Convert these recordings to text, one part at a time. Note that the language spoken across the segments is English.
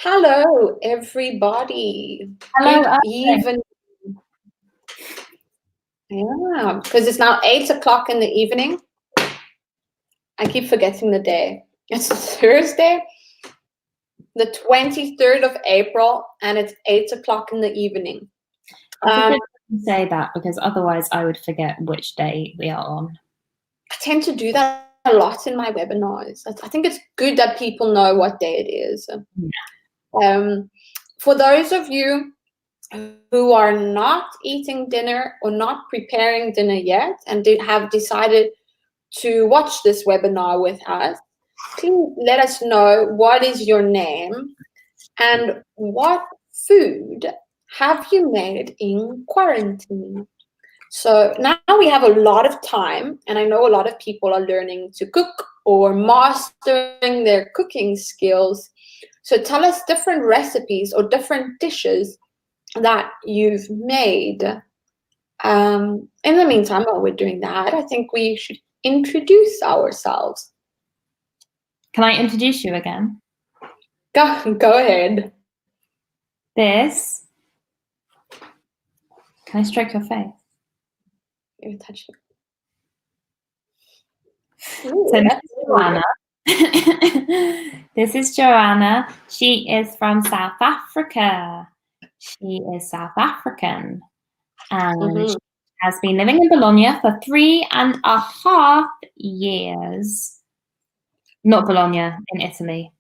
Hello, everybody. Hello, Good evening. Yeah, because it's now 8 o'clock in the evening. I keep forgetting the day. It's Thursday, the 23rd of April, and it's 8 o'clock in the evening. I think I can say that because otherwise I would forget which day we are on. I tend to do that a lot in my webinars. I think it's good that people know what day it is. Yeah. For those of you who are not eating dinner or not preparing dinner yet and have decided to watch this webinar with us, please let us know what is your name and what food have you made in quarantine. So now we have a lot of time, and I know a lot of people are learning to cook or mastering their cooking skills. So tell us different recipes or different dishes that you've made. In the meantime, while we're doing that, I think we should introduce ourselves. Can I introduce you again? Go ahead. This. Can I stroke your face? You touch it. So this is Joanna. This is Joanna. She is from South Africa. She is South African. And she has been living in Bologna for 3.5 years. Not Bologna, in Italy.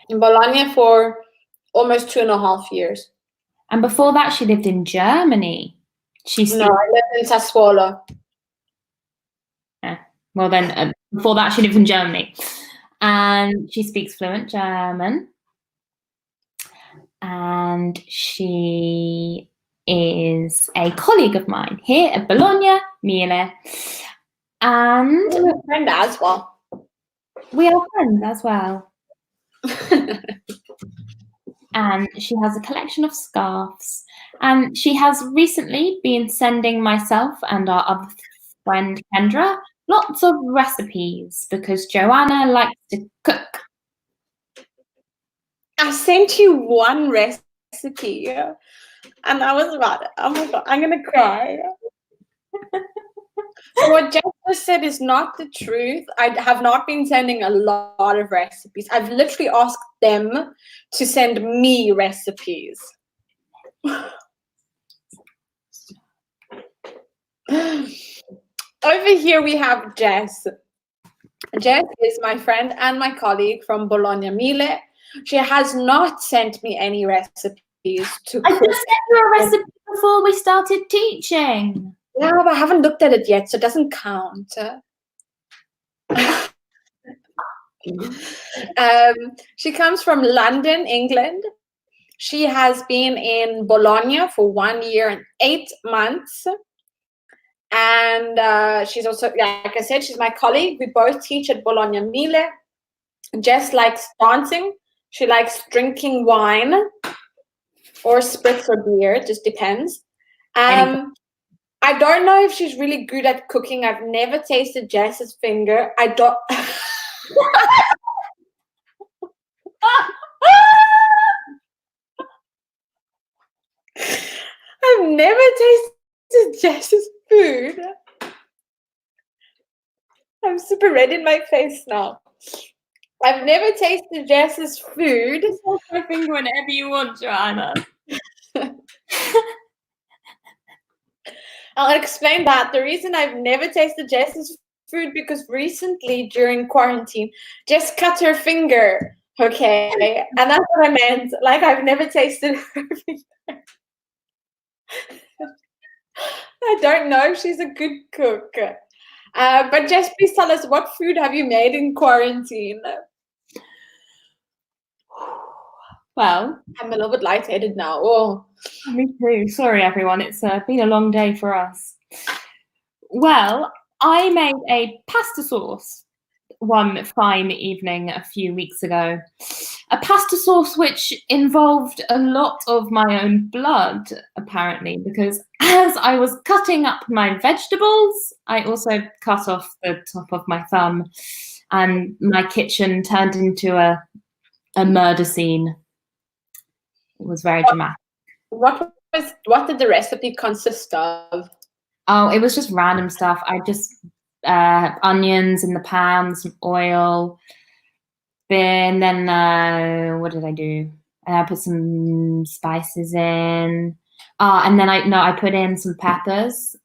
In Bologna for almost 2.5 years. And before that, she lived in Germany. No, I lived in Sassuolo. Yeah. Well, then before that, she lived in Germany. And she speaks fluent German. And she is a colleague of mine here at Bologna, Myes. And I'm a friend as well. We are friends as well. And she has a collection of scarves. And she has recently been sending myself and our other friend Kendra lots of recipes because Joanna likes to cook. I sent you one recipe and I was about, oh my God, I'm going to cry. What Jessica said is not the truth. I have not been sending a lot of recipes. I've literally asked them to send me recipes. Over here we have Jess. Jess is my friend and my colleague from Bologna Mille. She has not sent me any recipes to cook. I just sent you a recipe before we started teaching. Yeah, but I haven't looked at it yet, so it doesn't count. She comes from London, England. She has been in Bologna for 1 year and 8 months. And she's also, like I said, she's my colleague. We both teach at Bologna Mille. Jess likes dancing. She likes drinking wine or spritz or beer. It just depends. I don't know if she's really good at cooking. I've never tasted Jess's finger. I don't. I've never tasted Jess's food. I'm super red in my face now. I've never tasted Jess's food. Just hold my finger whenever you want, Joanna. I'll explain that. The reason I've never tasted Jess's food because recently during quarantine, Jess cut her finger. Okay, and that's what I meant. Like I've never tasted her finger. I don't know if she's a good cook. But Jess, please tell us, what food have you made in quarantine? Well, I'm a little bit lightheaded now. Oh, me too. Sorry, everyone. It's been a long day for us. Well, I made a pasta sauce one fine evening a few weeks ago. A pasta sauce which involved a lot of my own blood, apparently, because as I was cutting up my vegetables, I also cut off the top of my thumb, and my kitchen turned into a a murder scene. It was very dramatic. What did the recipe consist of? Oh, it was just random stuff. I just onions in the pan, some oil. Then what did I do? I put some spices in. And then I put in some peppers.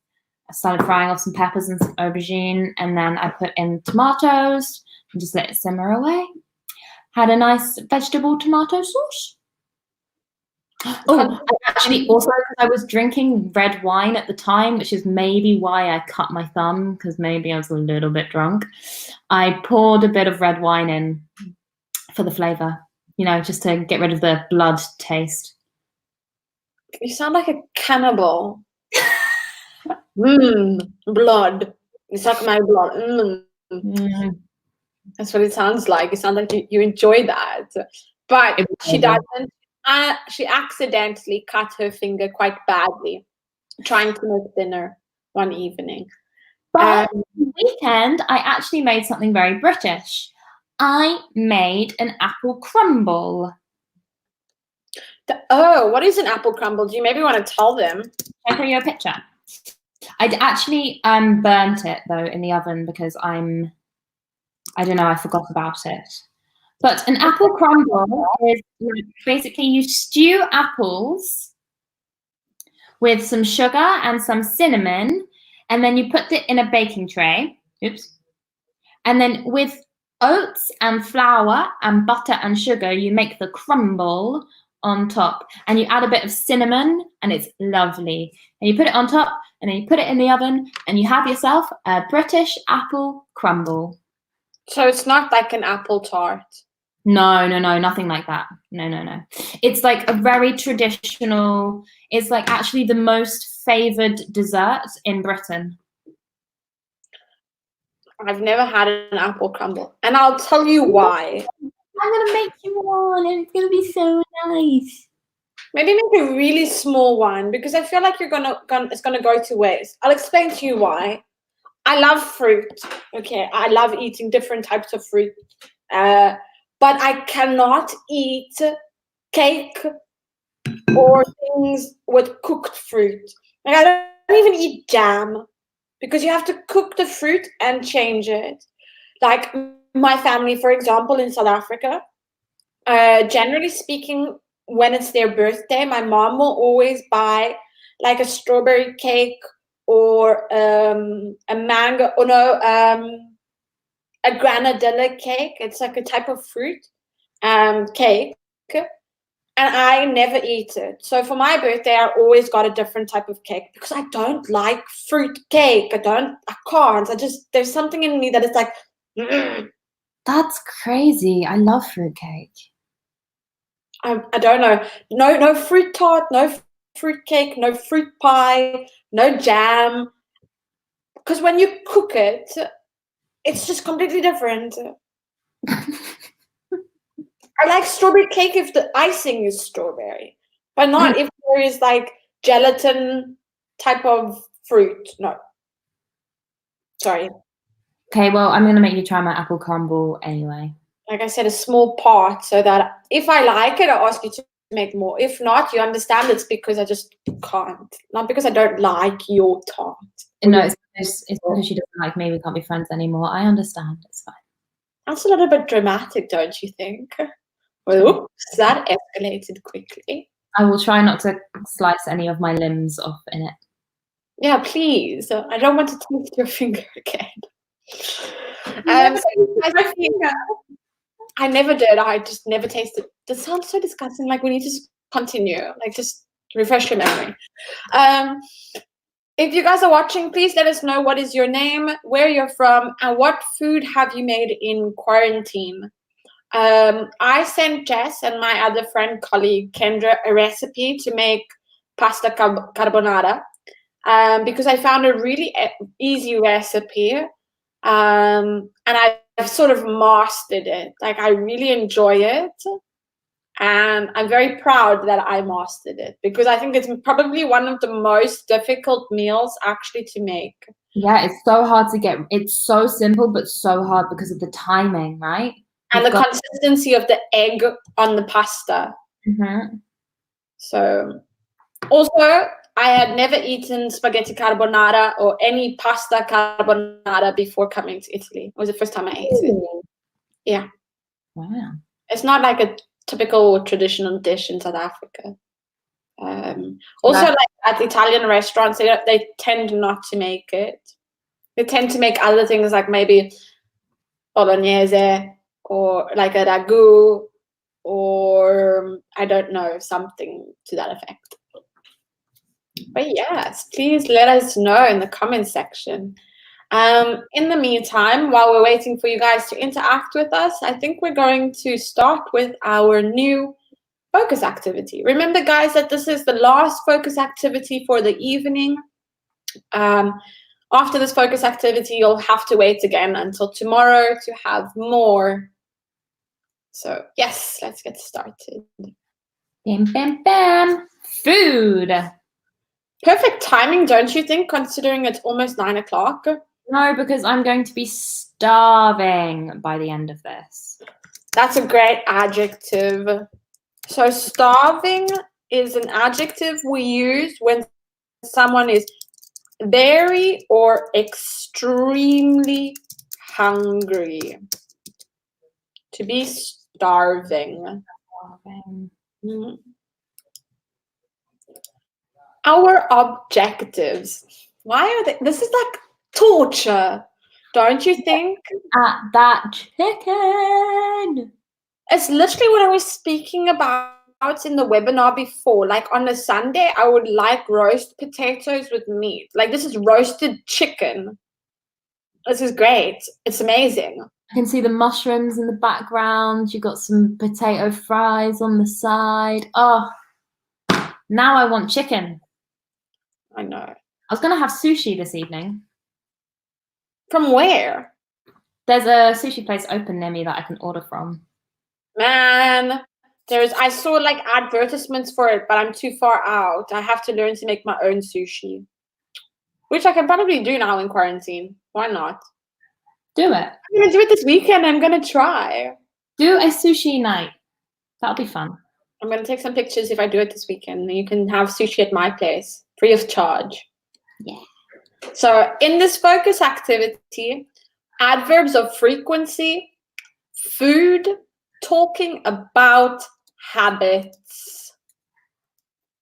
I started frying off some peppers and some aubergine, and then I put in tomatoes and just let it simmer away. Had a nice vegetable tomato sauce. Oh, actually, also because I was drinking red wine at the time, which is maybe why I cut my thumb, because maybe I was a little bit drunk. I poured a bit of red wine in for the flavor, just to get rid of the blood taste. You sound like a cannibal. Blood. It's like my blood. That's what it sounds like. It sounds like you enjoy that. But she doesn't. She accidentally cut her finger quite badly trying to make dinner one evening. But the weekend, I actually made something very British. I made an apple crumble. What is an apple crumble? Do you maybe want to tell them? I'll show you a picture. I'd actually burnt it, though, in the oven because I don't know, I forgot about it. But an apple crumble is basically you stew apples with some sugar and some cinnamon, and then you put it in a baking tray. Oops. And then with oats and flour and butter and sugar, you make the crumble on top. And you add a bit of cinnamon, and it's lovely. And you put it on top, and then you put it in the oven, and you have yourself a British apple crumble. So it's not like an apple tart? No, nothing like that. No. It's like a very traditional, it's like actually the most favoured dessert in Britain. I've never had an apple crumble, and I'll tell you why. I'm going to make you one, and it's going to be so nice. Maybe make a really small one, because I feel like it's gonna go to waste. I'll explain to you why. I love fruit. Okay, I love eating different types of fruit. But I cannot eat cake or things with cooked fruit. Like, I don't even eat jam, because you have to cook the fruit and change it. Like my family, for example, in South Africa, generally speaking, when it's their birthday, my mom will always buy like a strawberry cake or a mango, a granadilla cake. It's like a type of fruit cake, and I never eat it. So for my birthday, I always got a different type of cake, because I don't like fruit cake. I can't. There's something in me that is like, That's crazy. I love fruit cake. I don't know. No fruit tart, no fruit cake, no fruit pie, no jam. Because when you cook it, it's just completely different. I like strawberry cake if the icing is strawberry, but not if there is like gelatin type of fruit. No. Sorry. Okay, well, I'm going to make you try my apple crumble anyway. Like I said, a small part, so that if I like it, I'll ask you to make more. If not, you understand it's because I just can't. Not because I don't like your tart. No, it's because she doesn't like me. We can't be friends anymore. I understand. It's fine. That's a little bit dramatic, don't you think? Well, oops, that escalated quickly. I will try not to slice any of my limbs off in it. Yeah, please. I don't want to taste your finger again. I never did. I just never tasted. That sounds so disgusting. Like, we need to just continue. Like, just refresh your memory. If you guys are watching, please let us know what is your name, where you're from, and what food have you made in quarantine. I sent Jess and my other friend, colleague, Kendra, a recipe to make pasta carbonara because I found a really easy recipe, and I've sort of mastered it. Like, I really enjoy it, and I'm very proud that I mastered it, because I think it's probably one of the most difficult meals actually to make. Yeah, it's so hard to get. It's so simple, but so hard because of the timing, right? And the consistency of the egg on the pasta. So, also, I had never eaten spaghetti carbonara or any pasta carbonara before coming to Italy. It was the first time I ate it. Yeah. Wow. It's not like a typical traditional dish in South Africa. Also, like at Italian restaurants, they tend not to make it. They tend to make other things like maybe bolognese or like a ragu or I don't know, something to that effect. But yes, please let us know in the comment section. In the meantime, while we're waiting for you guys to interact with us, I think we're going to start with our new focus activity. Remember, guys, that this is the last focus activity for the evening. After this focus activity, you'll have to wait again until tomorrow to have more. So, yes, let's get started. Bam, bam, bam. Food. Perfect timing, don't you think, considering it's almost 9 o'clock? No, because I'm going to be starving by the end of this. That's a great adjective. So starving is an adjective we use when someone is very or extremely hungry. To be starving. Our objectives. Why are they? This is like torture, don't you think? At that chicken. It's literally what I was speaking about in the webinar before. Like on a Sunday, I would like roast potatoes with meat. Like this is roasted chicken. This is great. It's amazing. I can see the mushrooms in the background. You've got some potato fries on the side. Oh, now I want chicken. I know. I was going to have sushi this evening. From where? There's a sushi place open near me that I can order from. Man, I saw like advertisements for it, but I'm too far out. I have to learn to make my own sushi, which I can probably do now in quarantine. Why not? Do it. I'm gonna do it this weekend. I'm gonna try. Do a sushi night. That'll be fun. I'm gonna take some pictures if I do it this weekend. You can have sushi at my place, free of charge. Yeah. So in this focus activity, adverbs of frequency, food, talking about habits.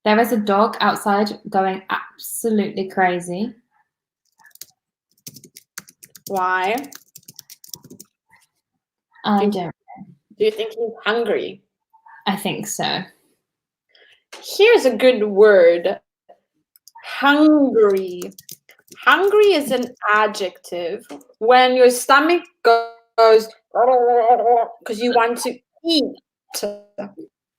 There is a dog outside going absolutely crazy. Why? I don't know. Do you think he's hungry? I think so. Here's a good word. Hungry. Hungry is an adjective when your stomach goes because you want to eat.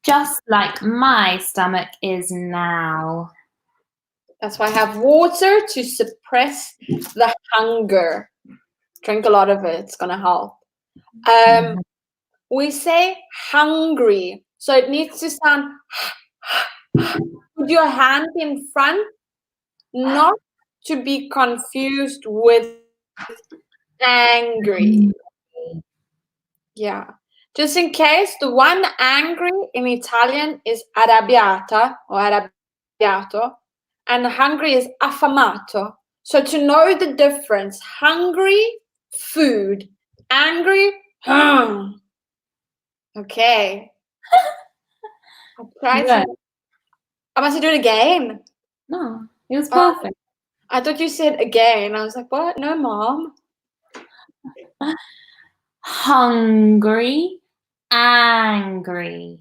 Just like my stomach is now. That's why I have water to suppress the hunger. Drink a lot of it. It's going to help. We say hungry. So it needs to sound put your hand in front, not to be confused with angry. Yeah. Just in case, the one angry in Italian is arrabbiata or arrabbiato, and hungry is affamato. So to know the difference, hungry, food, angry, okay. I must do it again. No, it was perfect. I thought you said again. I was like, what? No, Mom. Hungry, angry.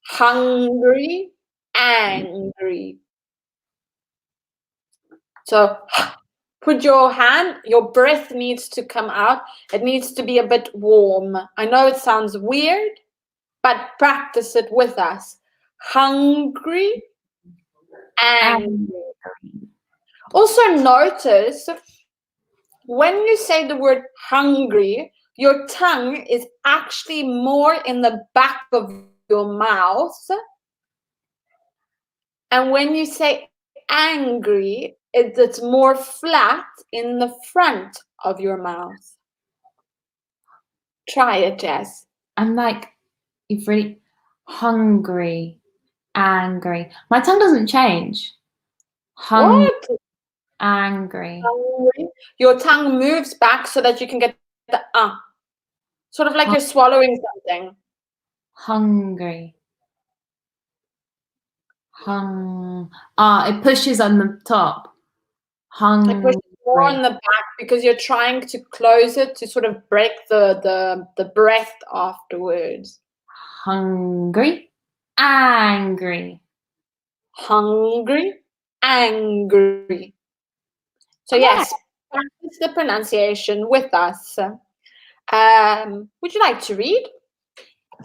Hungry, angry. So put your hand, your breath needs to come out. It needs to be a bit warm. I know it sounds weird, but practice it with us. Hungry, angry. Also notice when you say the word hungry, your tongue is actually more in the back of your mouth. And when you say angry, it's more flat in the front of your mouth. Try it, Jess. I'm like, you've really hungry, angry. My tongue doesn't change. What? Angry, Hungry. Your tongue moves back so that you can get the sort of like hu- you're swallowing something. hungry, it pushes on the top. It pushes more Hungry, on the back because you're trying to close it to sort of break the breath afterwards. hungry, angry. Hungry, angry. So Yeah. yes, practice the pronunciation with us. Would you like to read?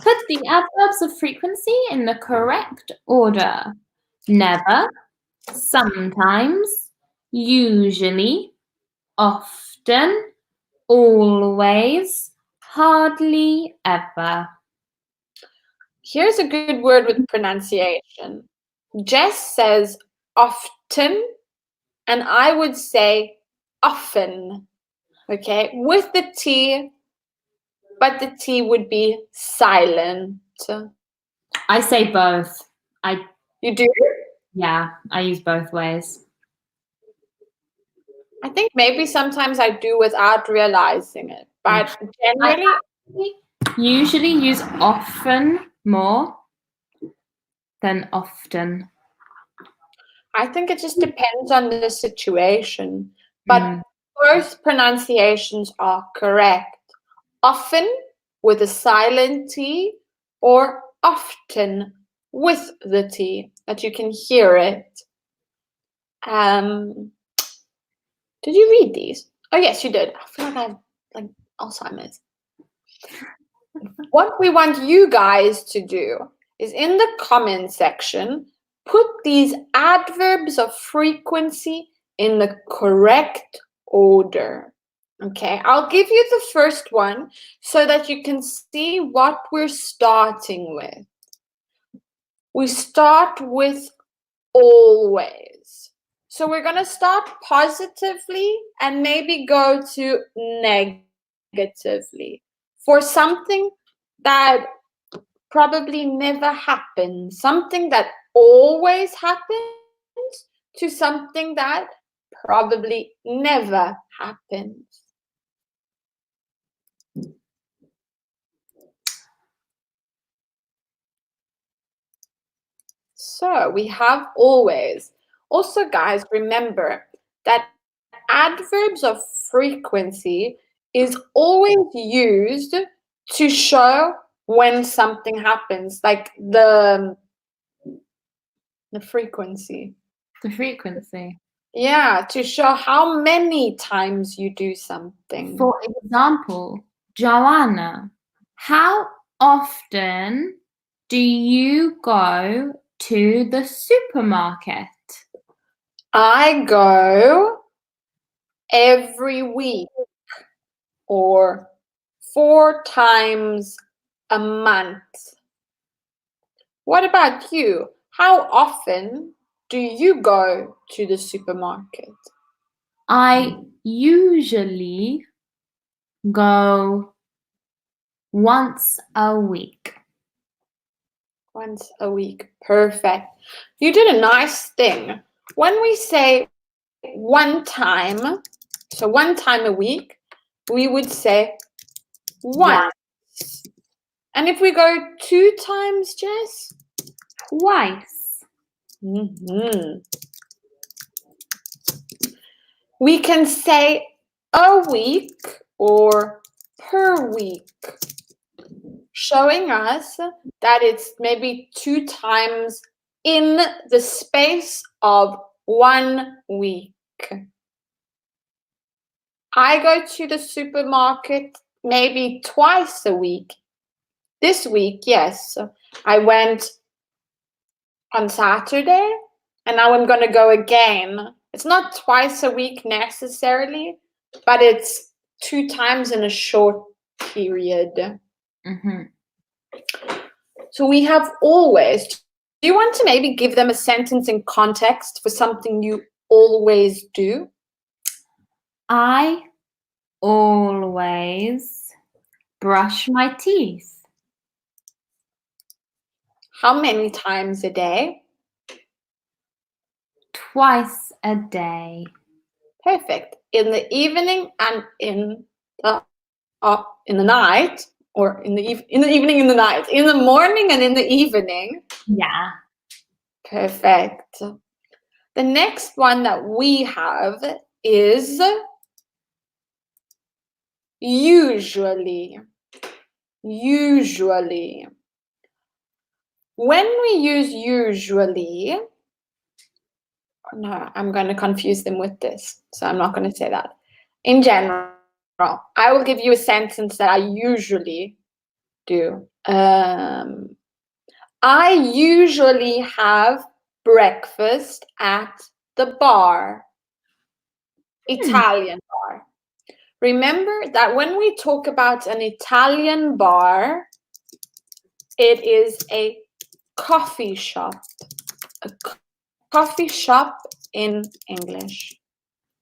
Put the adverbs of frequency in the correct order. Never, sometimes, usually, often, always, hardly ever. Here's a good word with pronunciation. Jess says often, and I would say often. Okay, with the T, but the T would be silent. I say both. You do? I use both ways. I think maybe sometimes I do without realizing it, but I generally, actually usually use often more than often. I think it just depends on the situation. But Mm. both pronunciations are correct. Often with a silent T or often with the T, that you can hear it. Did you read these? Oh yes, you did. I feel like I have like Alzheimer's. What we want you guys to do is in the comment section, put these adverbs of frequency in the correct order. Okay, I'll give you the first one so that you can see what we're starting with. We start with always. So we're going to start positively and maybe go to negatively for something that probably never happens, something that always happens to something that probably never happens. So we have always. Also, guys, remember that adverbs of frequency is always used to show when something happens, like the frequency. The frequency. Yeah, to show how many times you do something. For example, Joanna, how often do you go to the supermarket? I go every week or 4 times a month. What about you? How often do you go to the supermarket? I usually go once a week. Once a week. Perfect. You did a nice thing. When we say one time, so 1 time a week, we would say once. And if we go 2 times, Jess? Twice. We can say a week or per week, showing us that it's maybe 2 times in the space of 1 week. I go to the supermarket maybe twice a week. This week, yes, I went on Saturday and now I'm going to go again. It's not twice a week necessarily, but it's 2 times in a short period. Mm-hmm. So we have always. Do you want to maybe give them a sentence in context for something you always do? I always brush my teeth. How many times a day? Twice a day. Perfect. In the evening and in the night, or in the evening, in the night, in the morning and in the evening. Yeah. Perfect. The next one that we have is usually. Usually. When we use usually, no, I'm going to confuse them with this, so I'm not going to say that. In general, I will give you a sentence that I usually do. I usually have breakfast at the bar. Italian bar. Remember that when we talk about an Italian bar, it is a coffee shop. A coffee shop in English.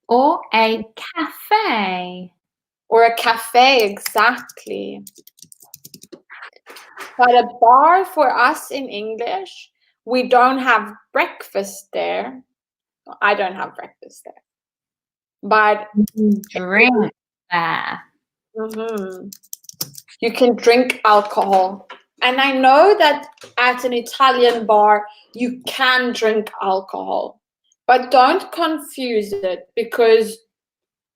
Or a cafe. Or a cafe, exactly. But a bar for us in English, we don't have breakfast there. I don't have breakfast there. But drink there. You can drink alcohol. And I know that at an Italian bar, you can drink alcohol. But don't confuse it, because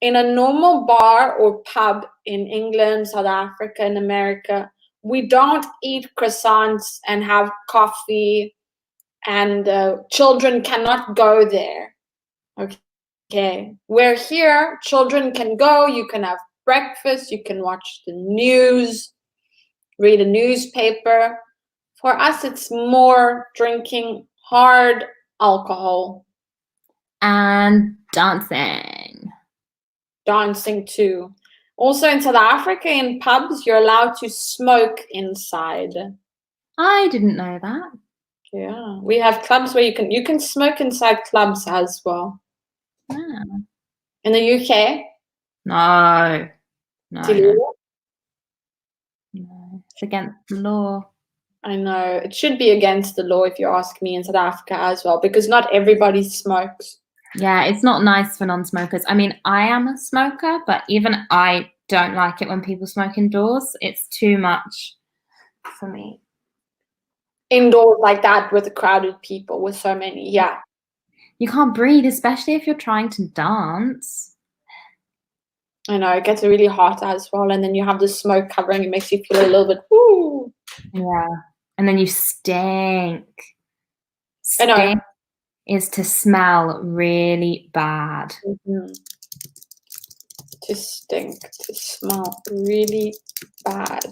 in a normal bar or pub in England, South Africa, and America, we don't eat croissants and have coffee, and children cannot go there. Okay. Where here, children can go, you can have breakfast, you can watch the news, read a newspaper. For us, it's more drinking hard alcohol. And dancing. Dancing too. Also in South Africa, in pubs, you're allowed to smoke inside. I didn't know that. Yeah, we have clubs where you can smoke inside clubs as well. Yeah. In the UK? No. No. It's against the law. I know. It should be against the law if you ask me in South Africa as well, because not everybody smokes. Yeah, it's not nice for non-smokers. I mean, I am a smoker, but even I don't like it when people smoke indoors. It's too much for me. Indoors like that with crowded people, with so many, yeah. You can't breathe, especially if you're trying to dance. I know, it gets really hot as well, and then you have the smoke covering, it makes you feel a little bit, woo. Yeah, and then you stink. I know. Stink is to smell really bad. To stink, to smell really bad.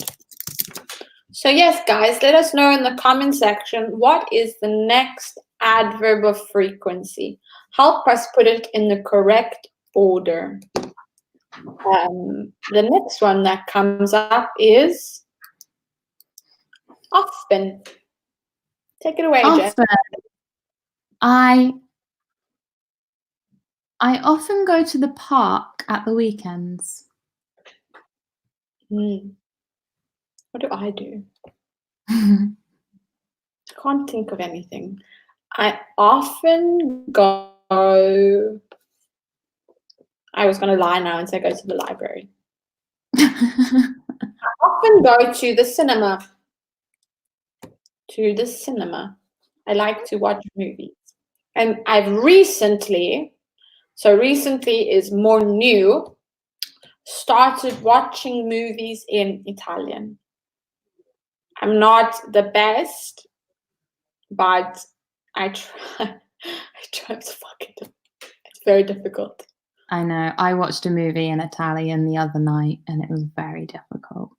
So yes, guys, let us know in the comment section, what is the next adverb of frequency? Help us put it in the correct order. The next one that comes up is often. Take it away, Jen. I often go to the park at the weekends. What do? I can't think of anything. I often go. I was going to lie now and say go to the library. I often go to the cinema. I like to watch movies. And I've recently is more new, started watching movies in Italian. I'm not the best, but I try. I try to fucking do it. It's very difficult. I know. I watched a movie in Italian the other night, and it was very difficult.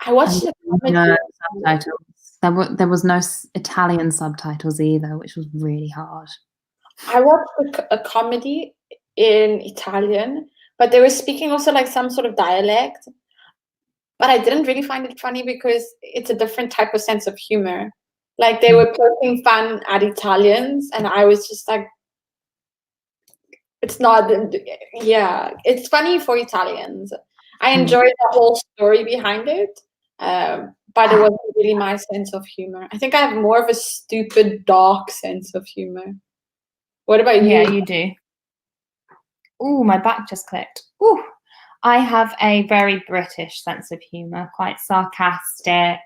I watched no subtitles. There was no Italian subtitles either, which was really hard. I watched a comedy in Italian, but they were speaking also like some sort of dialect. But I didn't really find it funny because it's a different type of sense of humor. Like they were poking fun at Italians, and I was just like, it's not. Yeah, it's funny for Italians. I enjoyed the whole story behind it, but it wasn't really my sense of humor. I think I have more of a stupid, dark sense of humor. What about you? Yeah, you do. Ooh, my back just clicked. Ooh, I have a very British sense of humor, quite sarcastic.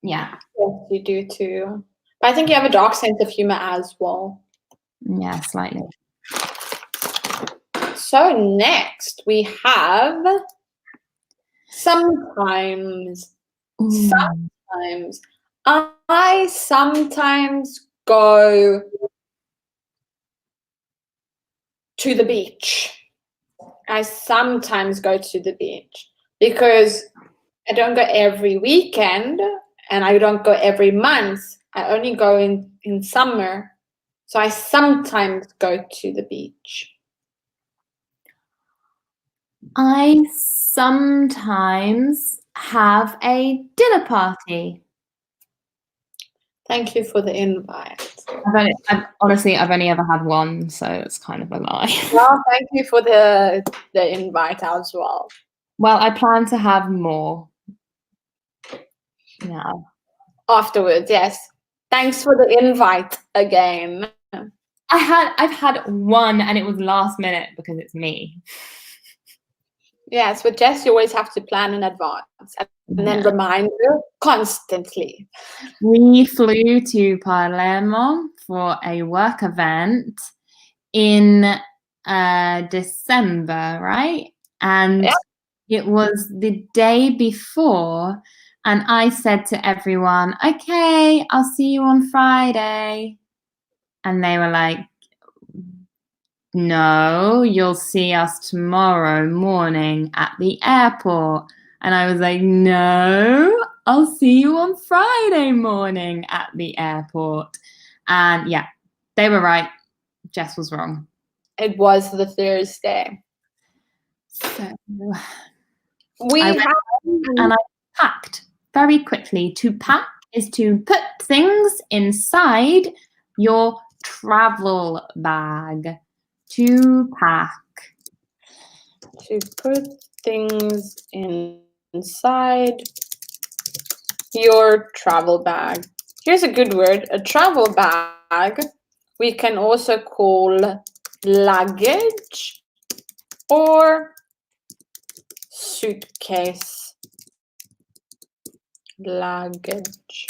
Yeah. Yes, you do too. But I think you have a dark sense of humor as well. Yeah, slightly. So next we have sometimes. Ooh. Sometimes. I sometimes go to the beach. I sometimes go to the beach because I don't go every weekend and I don't go every month. I only go in summer. So I sometimes go to the beach. I sometimes have a dinner party. Thank you for the invite. Honestly, I've only ever had one, so it's kind of a lie. Well, thank you for the invite as well. Well, I plan to have more. Yeah. Afterwards, yes. Thanks for the invite again. I've had one and it was last minute because it's me. Yes, with Jess, you always have to plan in advance and then remind you constantly. We flew to Palermo for a work event in December, right? And it was the day before, and I said to everyone, okay, I'll see you on Friday. And they were like, no, you'll see us tomorrow morning at the airport. And I was like, no, I'll see you on Friday morning at the airport. And yeah, they were right. Jess was wrong. It was the Thursday. So I packed very quickly. To pack is to put things inside your travel bag. To pack. To put things inside your travel bag. Here's a good word, a travel bag. We can also call luggage or suitcase. Luggage.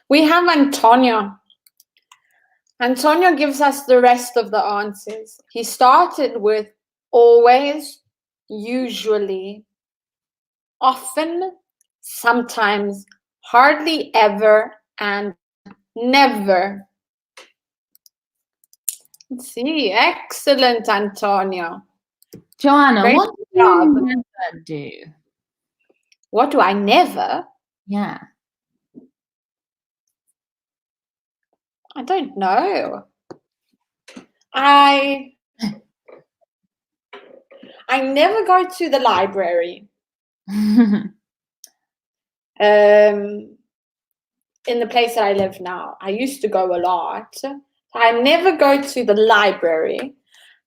We have Antonio. Antonio gives us the rest of the answers. He started with always, usually, often, sometimes, hardly ever, and never. Let's see. Excellent, Antonio. Joanna, Great what do job. you never do? What do I never? Yeah. I don't know. I never go to the library. In the place that I live now. I used to go a lot. I never go to the library.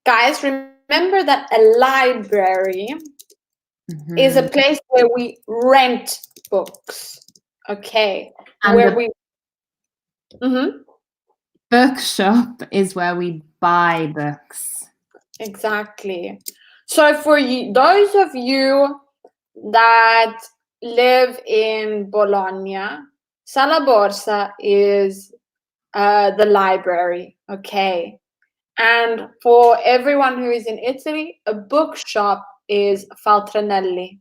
Guys, remember that a library is a place where we rent books. Okay. And where we bookshop is where we buy books. Exactly. So for you, those of you that live in Bologna, Sala Borsa is the library, okay? And for everyone who is in Italy, a bookshop is Faltrinelli,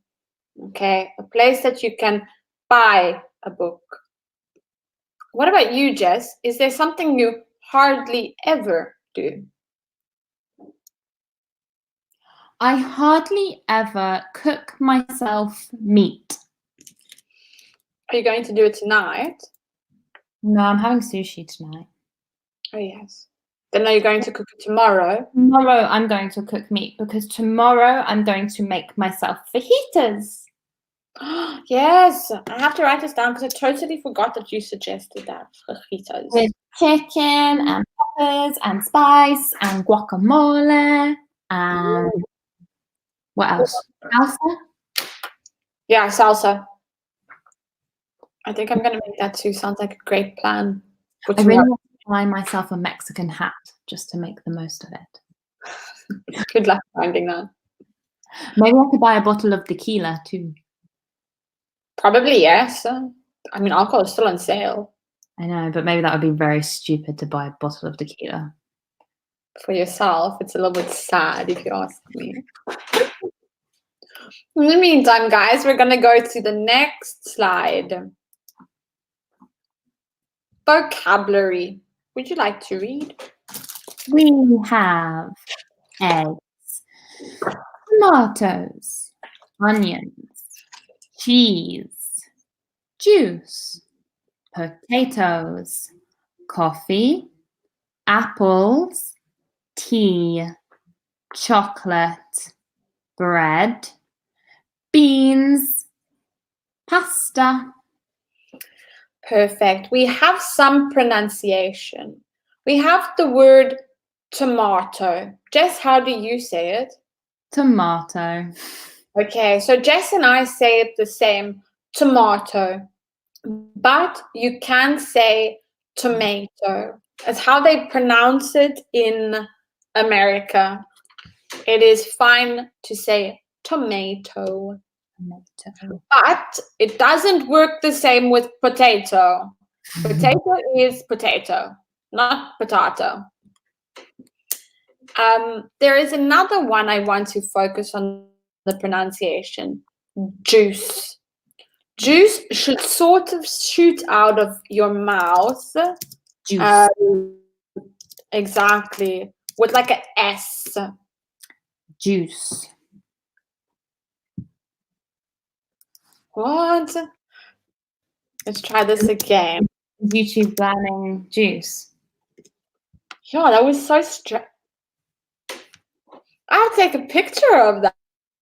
okay? A place that you can buy a book. What about you, Jess? Is there something you hardly ever do? I hardly ever cook myself meat. Are you going to do it tonight? No, I'm having sushi tonight. Oh, yes. Then are you going to cook it tomorrow? Tomorrow I'm going to cook meat because tomorrow I'm going to make myself fajitas. Yes, I have to write this down because I totally forgot that you suggested that. Fajitas. With chicken and peppers and spice and guacamole and what else? Salsa? Yeah, salsa. I think I'm gonna make that too. Sounds like a great plan. I really want to buy myself a Mexican hat just to make the most of it. Good luck finding that. Maybe I could buy a bottle of tequila too. Probably yes. I mean, alcohol is still on sale. I know, but maybe that would be very stupid to buy a bottle of tequila. For yourself, it's a little bit sad if you ask me. In the meantime, guys, we're going to go to the next slide. Vocabulary. Would you like to read? We have eggs, tomatoes, onions, cheese, juice, potatoes, coffee, apples, tea, chocolate, bread, beans, pasta. Perfect. We have some pronunciation. We have the word tomato. Jess, how do you say it? Tomato. Okay, so Jess and I say it the same, tomato. But you can say tomato. It's how they pronounce it in America. It is fine to say tomato. But it doesn't work the same with potato. Potato is potato, not potato. There is another one I want to focus on the pronunciation. Juice. Juice should sort of shoot out of your mouth. Juice. Exactly. With like an S. Juice. What? Let's try this again. YouTube banning juice. Yeah, that was so strange. I'll take a picture of that.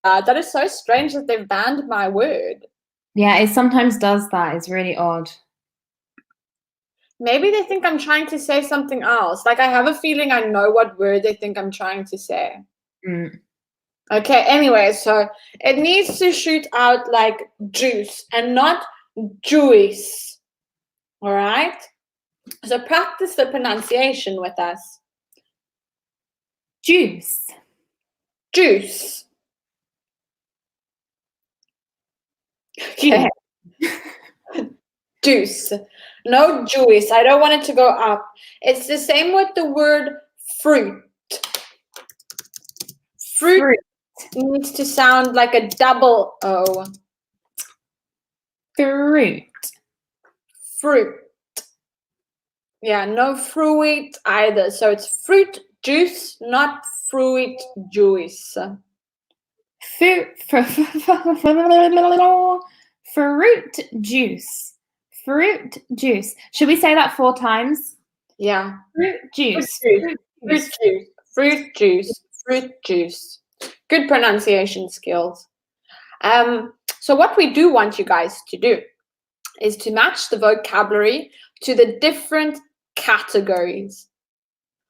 That is so strange that they've banned my word. Yeah, it sometimes does that. It's really odd. Maybe they think I'm trying to say something else. Like, I have a feeling I know what word they think I'm trying to say. Okay, anyway, so it needs to shoot out like juice and not juice. All right? So practice the pronunciation with us. Juice. Juice. Okay. Juice. No juice. I don't want it to go up. It's the same with the word fruit. Fruit needs to sound like a double O. Fruit. Fruit. Yeah, no fruit either. So it's fruit juice, not fruit juice. Fruit juice. Fruit juice. Should we say that 4 times? Yeah. Fruit juice. Fruit juice. Fruit juice. Fruit juice. Good pronunciation skills. So what we do want you guys to do is to match the vocabulary to the different categories.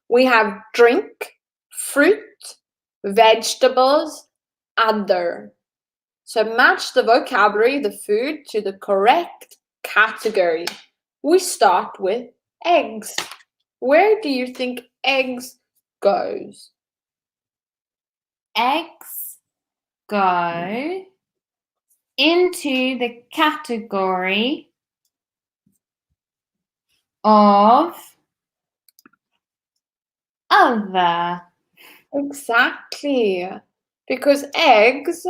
We have drink, fruit, vegetables, other. So match the vocabulary, the food, to the correct category. We start with eggs. Where do you think eggs goes? Eggs go into the category of other. Exactly. Because eggs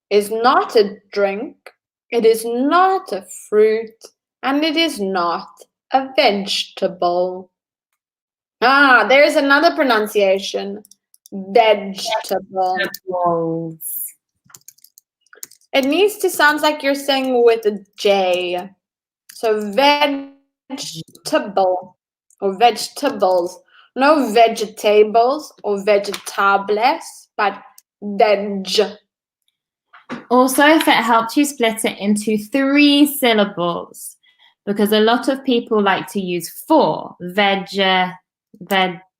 is not a drink, it is not a fruit, and it is not a vegetable. There's another pronunciation. Vegetable. It needs to sound like you're saying with a J. So vegetable or vegetables. No vegetables or vegetables, but veg. Also, if it helped you split it into 3 syllables, because a lot of people like to use 4. Veg,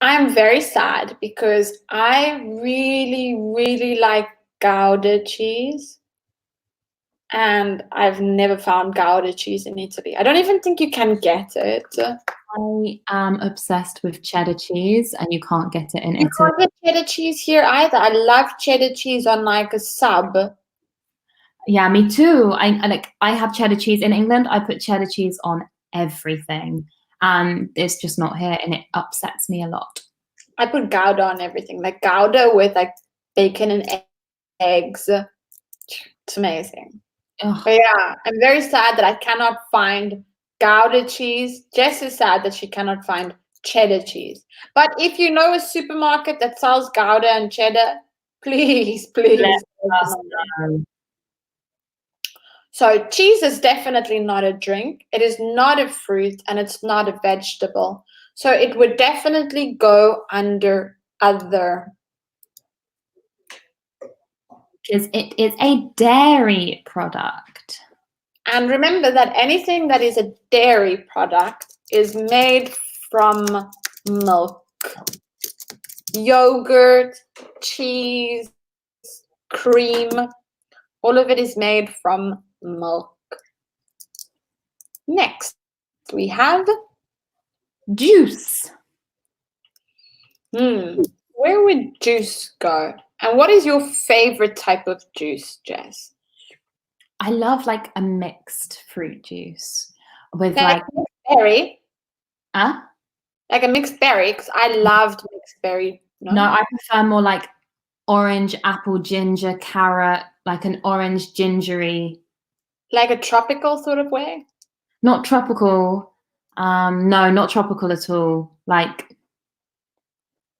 I'm very sad because I really, really like Gouda cheese. And I've never found Gouda cheese in Italy. I don't even think you can get it. I am obsessed with cheddar cheese, and you can't get it in You Italy. can't get cheddar cheese here either. I love cheddar cheese on like a sub. Yeah, me too. I have cheddar cheese in England. I put cheddar cheese on everything, and it's just not here, and it upsets me a lot. I put Gouda on everything, like Gouda with like bacon and eggs. It's amazing. Ugh. But yeah, I'm very sad that I cannot find Gouda cheese. Jess is sad that she cannot find cheddar cheese. But if you know a supermarket that sells Gouda and cheddar, please, please. Let us know. So cheese is definitely not a drink. It is not a fruit and it's not a vegetable. So it would definitely go under other. Because it is a dairy product. And remember that anything that is a dairy product is made from milk. Yogurt, cheese, cream, all of it is made from milk. Next, we have Juice. Where would juice go? And what is your favorite type of juice, Jess? I love like a mixed fruit juice with Like a mixed berry. Huh? Like a mixed berry, because I loved mixed berry. No, I prefer more like orange, apple, ginger, carrot, like an orange gingery. Like a tropical sort of way? Not tropical. No, not tropical at all. Like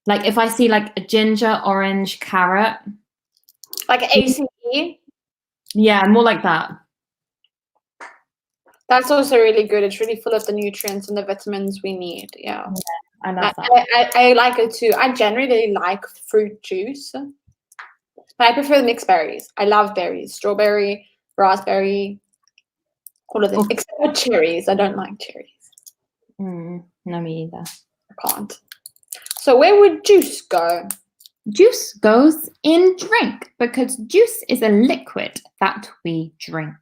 if I see like a ginger, orange, carrot. Like ACE? Yeah, more like that. That's also really good. It's really full of the nutrients and the vitamins we need. Yeah. I love that. I like it too. I generally like fruit juice, but I prefer the mixed berries. I love berries. Strawberry, raspberry, all of them. Okay. Except for cherries. I don't like cherries. No, me either. I can't. So where would juice go? Juice goes in drink because juice is a liquid that we drink.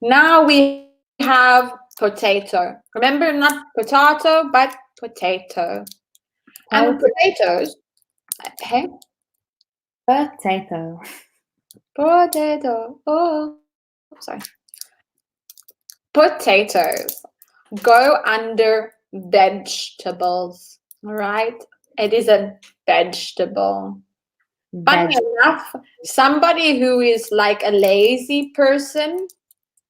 Now we have potato. Remember, not potato, but potato. And potatoes. Hey? Potato. Potato. Oh, sorry. Potatoes go under vegetables. All right. It is a vegetable. Funny enough, somebody who is like a lazy person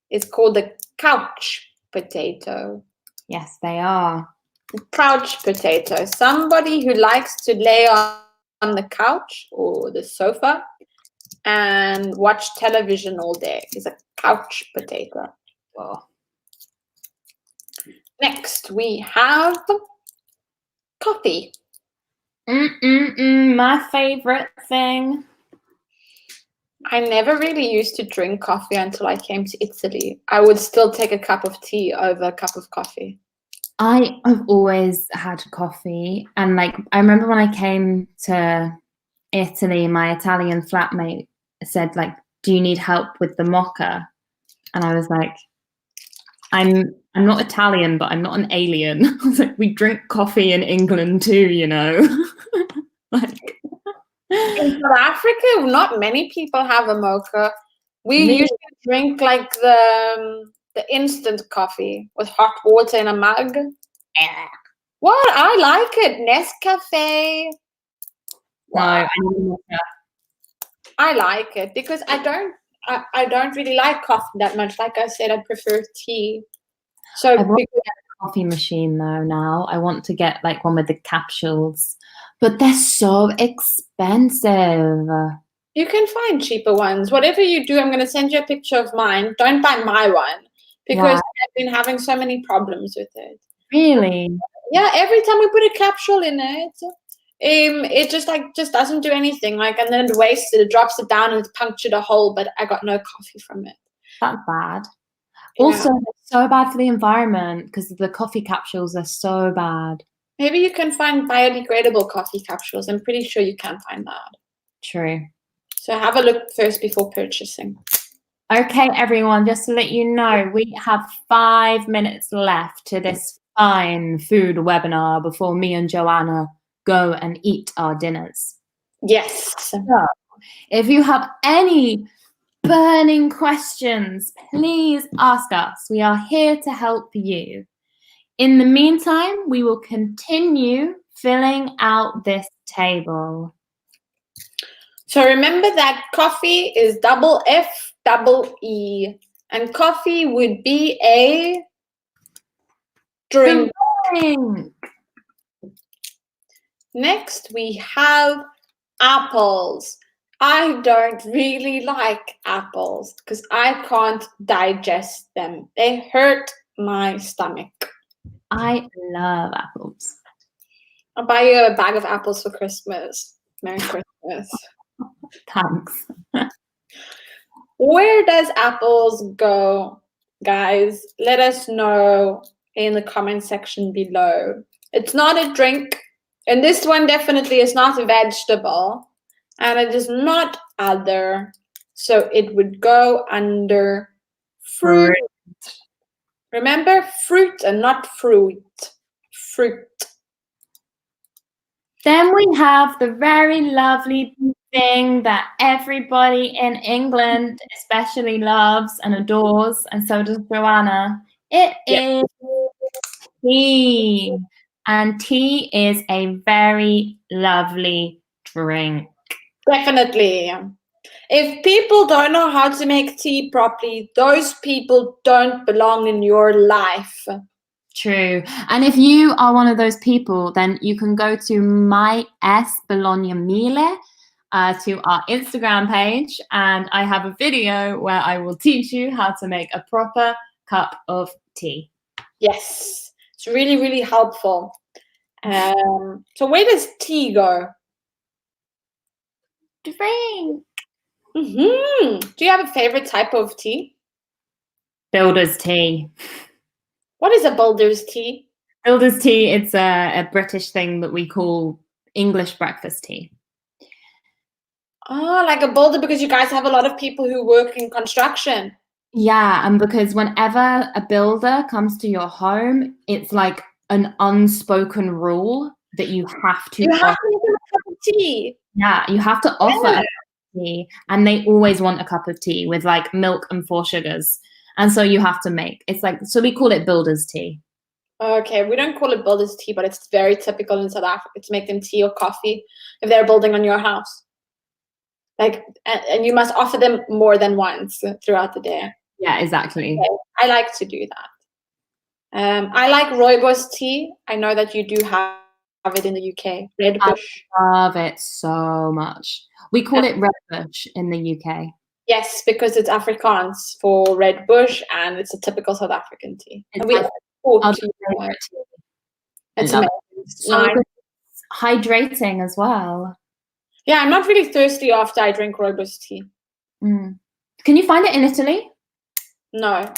is called a couch potato. Yes, they are. Couch potato. Somebody who likes to lay on the couch or the sofa and watch television all day is a couch potato. Oh. Next, we have coffee. My favorite thing. I never really used to drink coffee until I came to Italy. I would still take a cup of tea over a cup of coffee. I have always had coffee, and like I remember when I came to Italy, my Italian flatmate said, like, "Do you need help with the mocha?" And I was like, I'm not Italian, but I'm not an alien. I was like, we drink coffee in England too, you know. Like in South Africa, not many people have a mocha. We usually drink like the instant coffee with hot water in a mug. What? I like it. Nescafe. Wow. No, I like it because I don't really like coffee that much. Like I said, I prefer tea. So I want to get a coffee machine though now. I want to get like one with the capsules, but they're so expensive. You can find cheaper ones. Whatever you do, I'm going to send you a picture of mine. Don't buy my one because I've been having so many problems with it. Really? Yeah, every time we put a capsule in it just doesn't do anything. Like, and then it wastes it. It drops it down and it's punctured a hole. But I got no coffee from it. That's bad. Also, it's so bad for the environment because the coffee capsules are so bad. Maybe you can find biodegradable coffee capsules. I'm pretty sure you can find that. True. So have a look first before purchasing. Okay, everyone, just to let you know, we have 5 minutes left to this fine food webinar before me and Joanna go and eat our dinners. Yes. So, if you have any burning questions, please ask us. We are here to help you. In the meantime, we will continue filling out this table. So remember that coffee is double F, double E. And coffee would be a drink. Next, we have apples. I don't really like apples because I can't digest them. They hurt my stomach. I love apples. I'll buy you a bag of apples for Christmas. Merry Christmas. Thanks. Where does apples go, guys? Let us know in the comment section below. It's not a drink, and this one definitely is not a vegetable, and it is not other, so it would go under fruit. Remember, fruit and not fruit. Fruit. Then we have the very lovely thing that everybody in England especially loves and adores, and so does Joanna. It is tea. And tea is a very lovely drink. Definitely. If people don't know how to make tea properly, those people don't belong in your life. True. And if you are one of those people, then you can go to Myes Bologna Mille to our Instagram page, and I have a video where I will teach you how to make a proper cup of tea. Yes, it's really, really helpful. So where does tea go? Drink. Do you have a favorite type of tea? Builder's tea. What is a builder's tea? Builder's tea, it's a British thing that we call English breakfast tea. Oh, like a builder because you guys have a lot of people who work in construction. Yeah, and because whenever a builder comes to your home, it's like an unspoken rule that you have to You have to make them a cup of tea. Yeah, you have to offer a cup of tea, and they always want a cup of tea with like milk and 4 sugars. And so you have to make. It's like, so we call it builder's tea. Okay, we don't call it builder's tea, but it's very typical in South Africa to make them tea or coffee if they're building on your house. Like, and you must offer them more than once throughout the day. Yeah, exactly. Okay, I like to do that. I like rooibos tea. I know that you do have it in the UK. Red bush. I love it so much. We call it red bush in the UK. Yes, because it's Afrikaans for red bush, and it's a typical South African tea. It's it's amazing. So good. Hydrating as well. Yeah, I'm not really thirsty after I drink rooibos tea. Can you find it in Italy? No.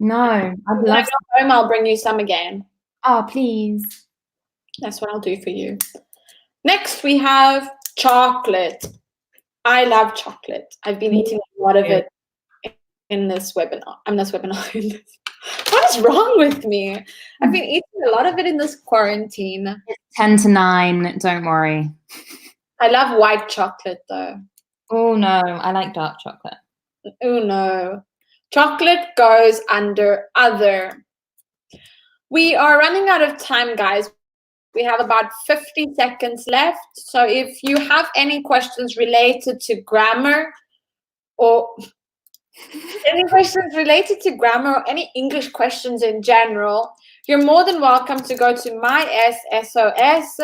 No, I'd love. When I go home, I'll bring you some again. Oh, please. That's what I'll do for you. Next, we have chocolate. I love chocolate. I've been eating a lot of it in this webinar. What is wrong with me? I've been eating a lot of it in this quarantine. It's 10 to 9, don't worry. I love white chocolate though. Oh no, I like dark chocolate. Oh no. Chocolate goes under other. We are running out of time, guys. We have about 50 seconds left. So if you have any questions related to grammar or any English questions in general, you're more than welcome to go to Myes SOS.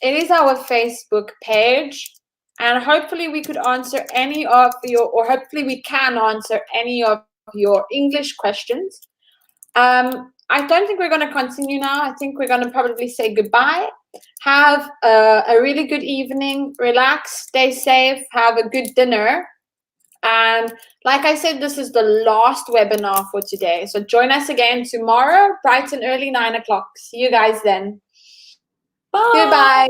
It is our Facebook page. And hopefully we could answer any of your, or hopefully we can answer any of your English questions. I don't think we're going to continue now. I think we're going to probably say goodbye. Have a really good evening. Relax. Stay safe. Have a good dinner. And like I said, this is the last webinar for today. So join us again tomorrow, bright and early, 9 o'clock. See you guys then. Bye. Goodbye.